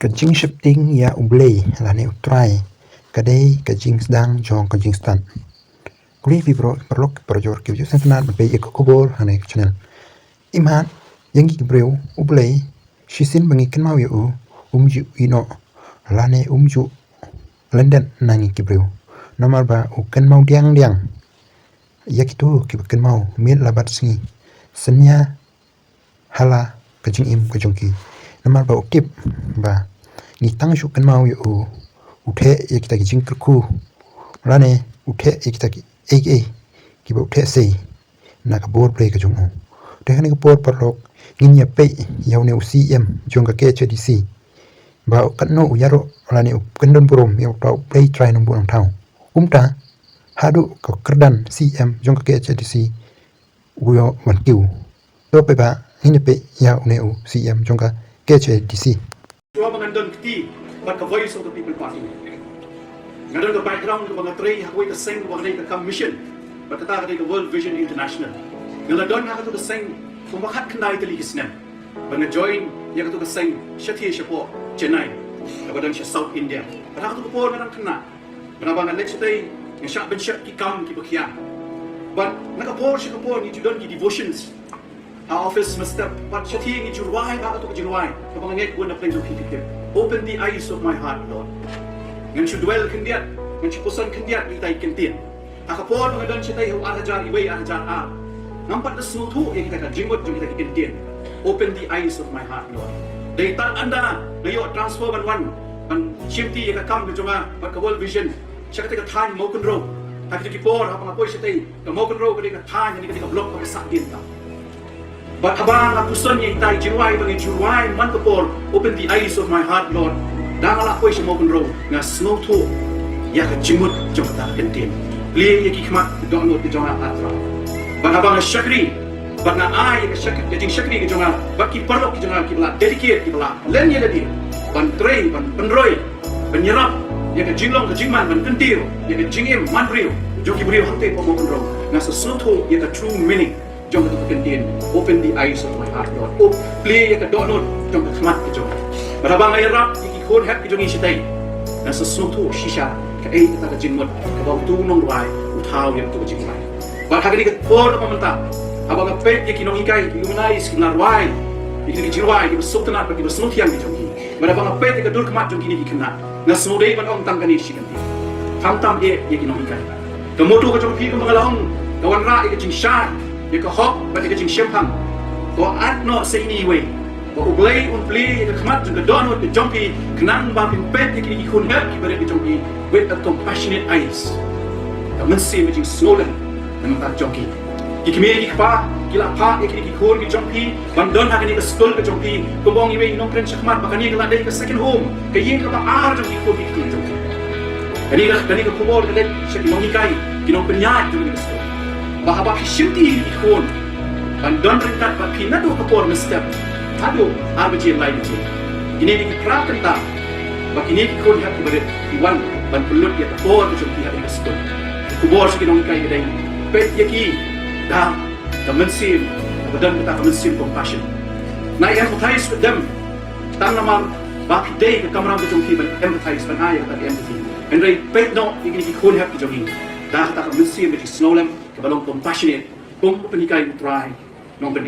Kajing shifting ya ublei lane utrai kadai kajing sedang jong kajing stan. Kuli vibro perlok perjor kibju sentenat berbe ekobor hane channel. Iman yang gibreu ublei shisin bangi kenmau yu umju ino lane umju London nangi gibreu. Nomor ba uken mau diang yakitu kibaken mau mil labat singi senya hala kajing im kajongki. Nomor ba ukip ba ngitang shu kan mau yu uthe yakita ki jingku lane uthe yakita ki kiba uthe sei na ka bor play ka jungu tehane ka bor parlok ngin ya pe yaune ucm jonga ke hdc ba kan no yaro lane kan don burom ya play try no burong tau umta hadu ka kerdan cm jonga ke hdc uyo wan kiu to pe ba ngin pe yaune ucm jonga ke hdc Dua mengandung keti, but the voice of the people party. Ngandung the background of the three, hakui the same of the commission, but the target the World Vision International. Ngandung hak tu the same, pemakat kendai teli kisnem. Bana join, yang tu the same, Shaei Shapo, Chennai, kemudian South India. Hak tu kepor ngandung kena. Bana bang next day, yang syak ben syak kikam kibakia. But nakapor shikapor ni judon ki devotions. Our office must step, but Shaei ni jurwai ba tu jurwai. Kapag ngek guna play to keep Open the eyes of my heart, Lord. Ngan shu dwell kendiat, ngan shu pusan kendiat itai kentin. Akapor mengadon sitai hu ahajar iway ahajar a. Nampak na snutu yang kita jinggot jung kita kentin. Open the eyes of my heart, Lord. Data anda layo transfer one an shifty yang kam ke jonga but ka World Vision. Siya kita tan mo kun ro. Tak kita kipor apa ngapoy sitai. Ka mo kun ro ka tan yang kita block ka sak din ta. But abang aku son yang tai jiwai bangi jiwai man kapor open the eyes of my heart, Lord. Dangala koi semua kunro nga snow to ya ka jimut jota kentin. Liye ki khmat donot ki jonga atra. But abang syakri but na ai ka syakri jing syakri ki jonga but ki perlo ki jonga ki bla dedicate ki bla len ye ladi. Ban trei ban penroi penyerap ya ka jinglong ka jingman ban kentir ya ka jingim man brio joki brio hante po mo kunro nga sa snow to ya ka true meaning. Jom kita kentin, open the eyes of my heart, Lord. Oh, play ya kedonot, jom kita khmat ke jom. Berabang ayarap, ikikon hap ke jongi sitai. Dan sesuatu shisha, ke kita ke jinmut, ke bau tu nong ruai, utau yang tu ke jinmai. Bar hari ni ke por apa mentah, abang apet ya kinong ikai, illuminais, kinar ruai, ikini jirwai, ki besultanat, ki besultiang ke jongi. Berabang apet ya ke dur khmat jongi ni kena. Na semudai ban ong tangkani shikanti. Tam ya kinong ikai. Kemudian ke jongi ke mengalong, kawan ra ya ke jing syar. Jika hok, berarti kecing shem. Kau adno seini way. Kau ublay unplay, jika kemat juga donut ke jompi, kenang bapin pet jika ikun help kibaret ke jompi with a compassionate eyes. Kau mensi macam snowden dan mentak jompi. Jika mei kapa, kila pa jika ikun ke jompi, bandon hak ini ke school ke jompi, kubong iwe inong keren syakmat, bahkan ini kelak dari ke second home, ke yin kata ar jompi ikun ke jompi. Kani ke kubor ke dek syakimong ikai, kinong penyat jompi ke school. Bahwa shifty ikon bandon ringkat ba pinado kapor mestep ado abaji lain tu ini dikerap kenta bak ini ikon hak ibarat iwan ban pelut ya kapor tu jumpi hak ikon kubor sekinong kai kedai pet yaki dah kemensim badan kita kemensim compassion na yang empathize with them tang nama bak day ke kamera tu jumpi ban empathize ban ayat tak empathy and right pet no ini ikon hak jumpi dah tak kemensim di snowlam kebalong compassionate kung penikai utrai nong ben